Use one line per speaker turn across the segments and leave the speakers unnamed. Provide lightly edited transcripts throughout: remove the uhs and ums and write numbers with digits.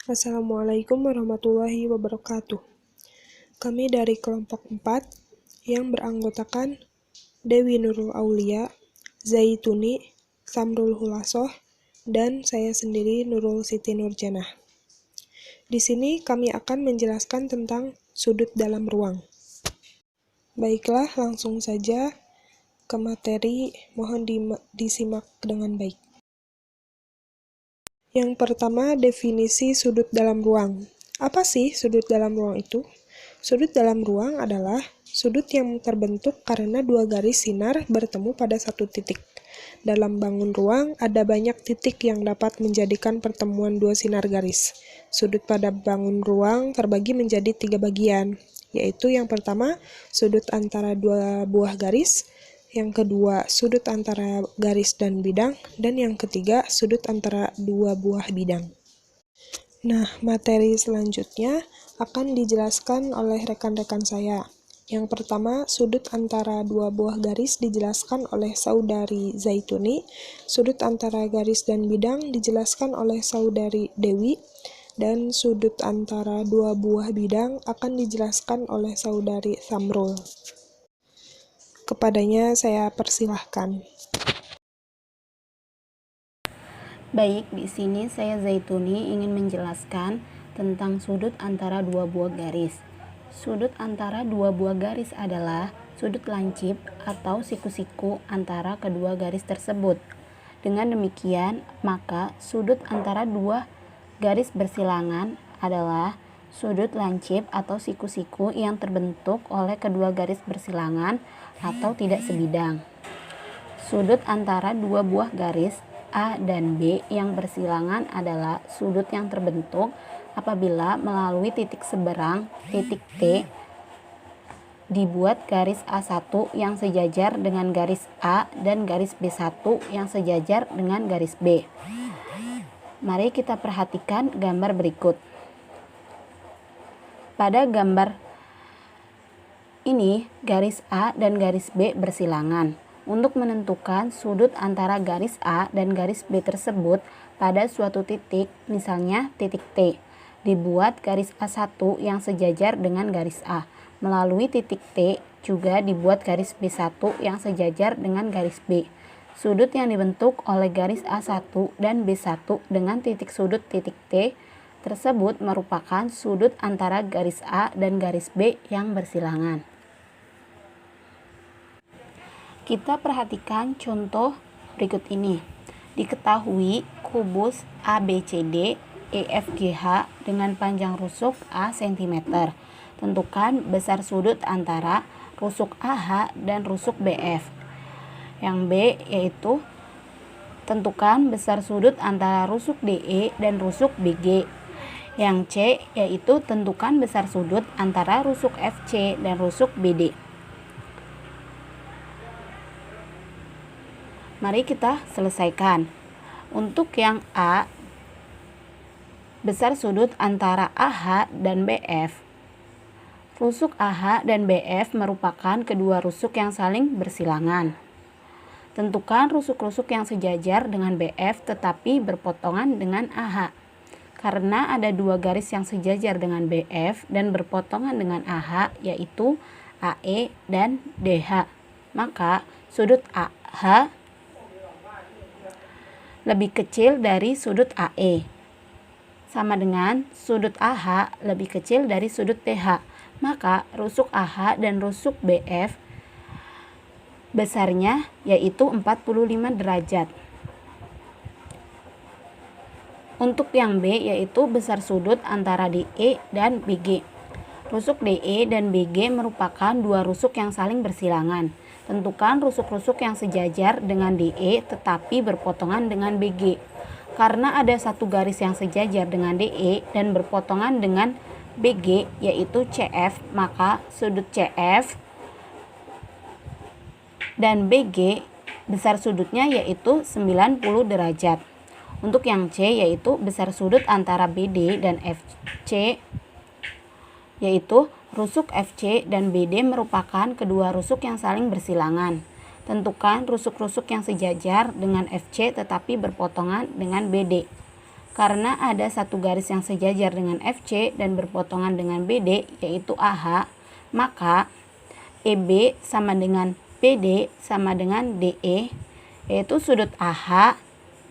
Assalamualaikum warahmatullahi wabarakatuh. Kami dari kelompok 4 yang beranggotakan Dewi Nurul Aulia, Zaituni, Samrul Hulasoh, dan saya sendiri Nurul Siti Nurjanah. Di sini kami akan menjelaskan tentang sudut dalam ruang. Baiklah, langsung saja ke materi, mohon disimak dengan baik. Yang pertama, definisi sudut dalam ruang. Apa sih sudut dalam ruang itu? Sudut dalam ruang adalah sudut yang terbentuk karena dua garis sinar bertemu pada satu titik. Dalam bangun ruang, ada banyak titik yang dapat menjadikan pertemuan dua sinar garis. Sudut pada bangun ruang terbagi menjadi 3 bagian, yaitu yang pertama, sudut antara dua buah garis, yang kedua, sudut antara garis dan bidang, dan yang ketiga, sudut antara dua buah bidang. Nah, materi selanjutnya akan dijelaskan oleh rekan-rekan saya. Yang pertama, sudut antara dua buah garis dijelaskan oleh saudari Zaituni, sudut antara garis dan bidang dijelaskan oleh saudari Dewi, dan sudut antara dua buah bidang akan dijelaskan oleh saudari Samrul. Kepadanya saya persilahkan.
Baik, di sini saya Zaituni ingin menjelaskan tentang sudut antara dua buah garis. Sudut antara dua buah garis adalah sudut lancip atau siku-siku antara kedua garis tersebut. Dengan demikian, maka sudut antara dua garis bersilangan adalah sudut lancip atau siku-siku yang terbentuk oleh kedua garis bersilangan atau tidak sebidang. Sudut antara dua buah garis A dan B yang bersilangan adalah sudut yang terbentuk apabila melalui titik seberang titik T dibuat garis A1 yang sejajar dengan garis A dan garis B1 yang sejajar dengan garis B. Mari kita perhatikan gambar berikut. Pada gambar ini, garis A dan garis B bersilangan. Untuk menentukan sudut antara garis A dan garis B tersebut pada suatu titik, misalnya titik T, dibuat garis A1 yang sejajar dengan garis A. Melalui titik T juga dibuat garis B1 yang sejajar dengan garis B. Sudut yang dibentuk oleh garis A1 dan B1 dengan titik sudut titik T tersebut merupakan sudut antara garis A dan garis B yang bersilangan. Kita perhatikan contoh berikut ini. Diketahui kubus ABCD EFGH dengan panjang rusuk A cm. Tentukan besar sudut antara rusuk AH dan rusuk BF. Yang B yaitu tentukan besar sudut antara rusuk DE dan rusuk BG. Yang C yaitu tentukan besar sudut antara rusuk FC dan rusuk BD. Mari kita selesaikan. Untuk yang A, besar sudut antara AH dan BF. Rusuk AH dan BF merupakan kedua rusuk yang saling bersilangan. Tentukan rusuk-rusuk yang sejajar dengan BF tetapi berpotongan dengan AH. Karena ada dua garis yang sejajar dengan BF dan berpotongan dengan AH, yaitu AE dan DH. Maka sudut AH lebih kecil dari sudut AE, sama dengan sudut AH lebih kecil dari sudut DH. Maka rusuk AH dan rusuk BF besarnya yaitu 45 derajat. Untuk yang B yaitu besar sudut antara DE dan BG. Rusuk DE dan BG merupakan dua rusuk yang saling bersilangan. Tentukan rusuk-rusuk yang sejajar dengan DE tetapi berpotongan dengan BG. Karena ada satu garis yang sejajar dengan DE dan berpotongan dengan BG yaitu CF, maka sudut CF dan BG besar sudutnya yaitu 90 derajat. Untuk yang C yaitu besar sudut antara BD dan FC yaitu rusuk FC dan BD merupakan kedua rusuk yang saling bersilangan. Tentukan rusuk-rusuk yang sejajar dengan FC tetapi berpotongan dengan BD. Karena ada satu garis yang sejajar dengan FC dan berpotongan dengan BD, yaitu AH, maka EB sama dengan BD sama dengan DE, yaitu sudut AH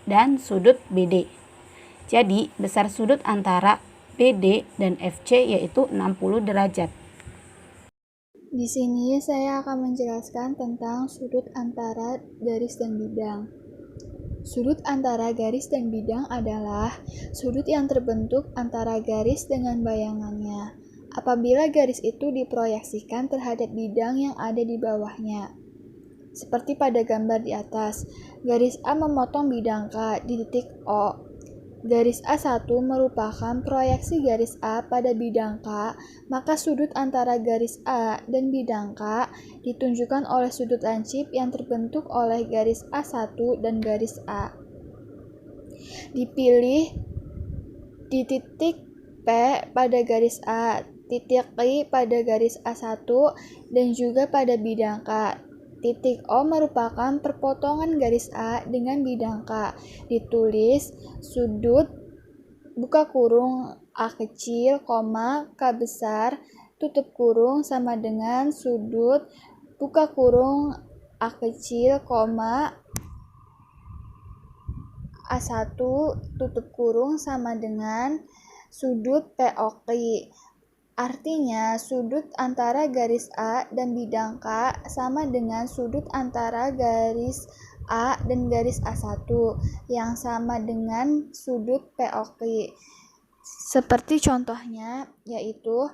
dan sudut BD. Jadi, besar sudut antara BD dan FC yaitu 60 derajat.
Di sini saya akan menjelaskan tentang sudut antara garis dan bidang. Sudut antara garis dan bidang adalah sudut yang terbentuk antara garis dengan bayangannya. Apabila garis itu diproyeksikan terhadap bidang yang ada di bawahnya. Seperti pada gambar di atas, garis A memotong bidang K di titik O. Garis A1 merupakan proyeksi garis A pada bidang K, maka sudut antara garis A dan bidang K ditunjukkan oleh sudut lancip yang terbentuk oleh garis A1 dan garis A. Dipilih di titik P pada garis A, titik I pada garis A1, dan juga pada bidang K. Titik O merupakan perpotongan garis A dengan bidang K. Ditulis sudut buka kurung A kecil, K besar, tutup kurung sama dengan sudut buka kurung A kecil, A1 tutup kurung sama dengan sudut POQ. Artinya, sudut antara garis A dan bidang K sama dengan sudut antara garis A dan garis A1 yang sama dengan sudut POQ. Seperti contohnya, yaitu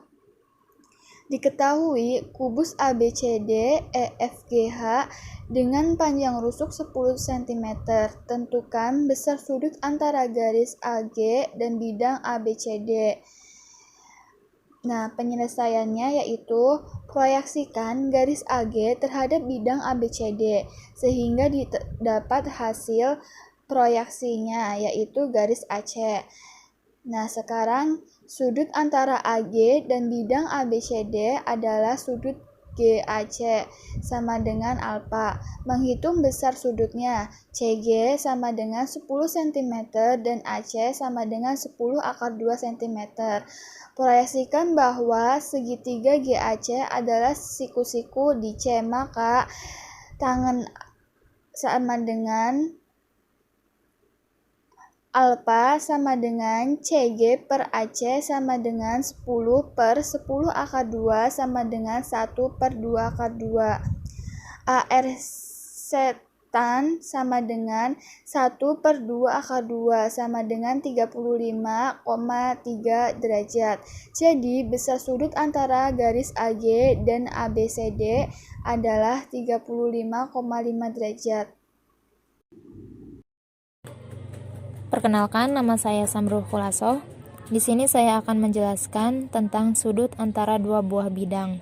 diketahui kubus ABCD EFGH dengan panjang rusuk 10 cm. Tentukan besar sudut antara garis AG dan bidang ABCD. Nah, penyelesaiannya yaitu proyeksikan garis AG terhadap bidang ABCD sehingga dapat hasil proyeksinya yaitu garis AC. Nah, sekarang sudut antara AG dan bidang ABCD adalah sudut GAC sama dengan alfa. Menghitung besar sudutnya, CG sama dengan 10 cm dan AC sama dengan 10 akar 2 cm. Proyeksikan bahwa segitiga GAC adalah siku-siku di C, maka tangen sama dengan alfa sama dengan CG per AC sama dengan 10 per 10 akar 2 sama dengan 1 per 2 akar 2. AR setan sama dengan 1 per 2 akar 2 sama dengan 35,3 derajat. Jadi, besar sudut antara garis AG dan ABCD adalah 35,5 derajat.
Perkenalkan, nama saya Samrul Khulasoh. Di sini saya akan menjelaskan tentang sudut antara dua buah bidang.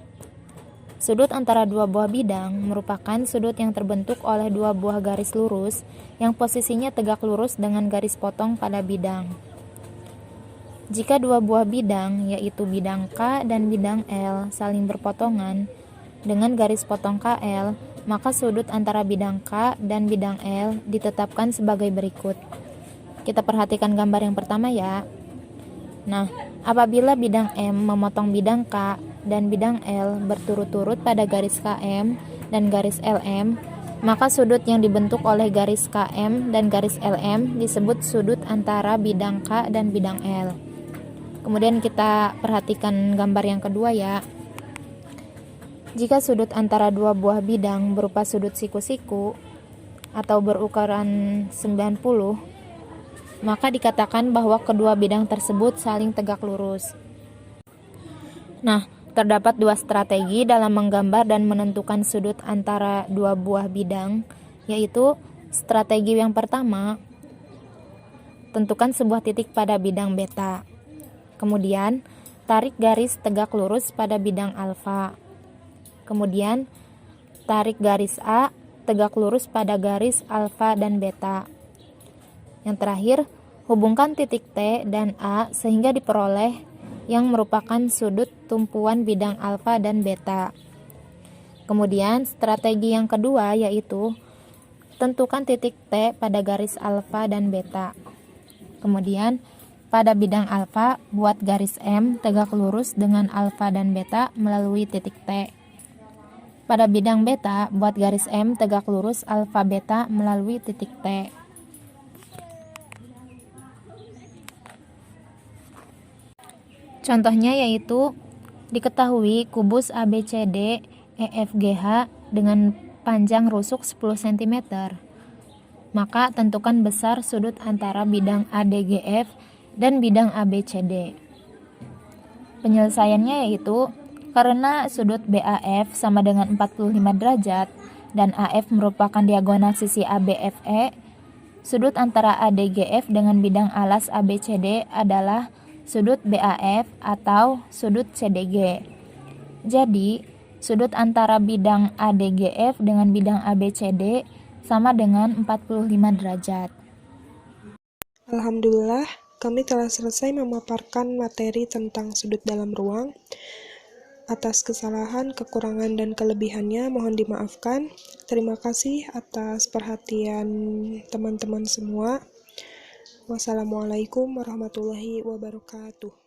Sudut antara dua buah bidang merupakan sudut yang terbentuk oleh dua buah garis lurus yang posisinya tegak lurus dengan garis potong pada bidang. Jika dua buah bidang, yaitu bidang K dan bidang L, saling berpotongan dengan garis potong KL, maka sudut antara bidang K dan bidang L ditetapkan sebagai berikut. Kita perhatikan gambar yang pertama ya. Nah, apabila bidang M memotong bidang K dan bidang L berturut-turut pada garis KM dan garis LM, maka sudut yang dibentuk oleh garis KM dan garis LM disebut sudut antara bidang K dan bidang L. Kemudian kita perhatikan gambar yang kedua ya. Jika sudut antara dua buah bidang berupa sudut siku-siku atau berukuran 90, maka dikatakan bahwa kedua bidang tersebut saling tegak lurus. Nah, terdapat dua strategi dalam menggambar dan menentukan sudut antara dua buah bidang, yaitu strategi yang pertama, tentukan sebuah titik pada bidang beta. Kemudian, tarik garis tegak lurus pada bidang alfa. Kemudian, tarik garis A tegak lurus pada garis alfa dan beta. Yang terakhir, hubungkan titik T dan A sehingga diperoleh yang merupakan sudut tumpuan bidang alfa dan beta. Kemudian, strategi yang kedua yaitu tentukan titik T pada garis alfa dan beta. Kemudian, pada bidang alfa, buat garis M tegak lurus dengan alfa dan beta melalui titik T. Pada bidang beta, buat garis M tegak lurus alfa beta melalui titik T. Contohnya yaitu, diketahui kubus ABCD EFGH dengan panjang rusuk 10 cm. Maka tentukan besar sudut antara bidang ADGF dan bidang ABCD. Penyelesaiannya yaitu, karena sudut BAF sama dengan 45 derajat dan AF merupakan diagonal sisi ABFE, sudut antara ADGF dengan bidang alas ABCD adalah sudut BAF atau sudut CDG. Jadi, sudut antara bidang ADGF dengan bidang ABCD sama dengan 45 derajat.
Alhamdulillah, kami telah selesai memaparkan materi tentang sudut dalam ruang. Atas kesalahan, kekurangan, dan kelebihannya mohon dimaafkan. Terima kasih atas perhatian teman-teman semua. Wassalamualaikum warahmatullahi wabarakatuh.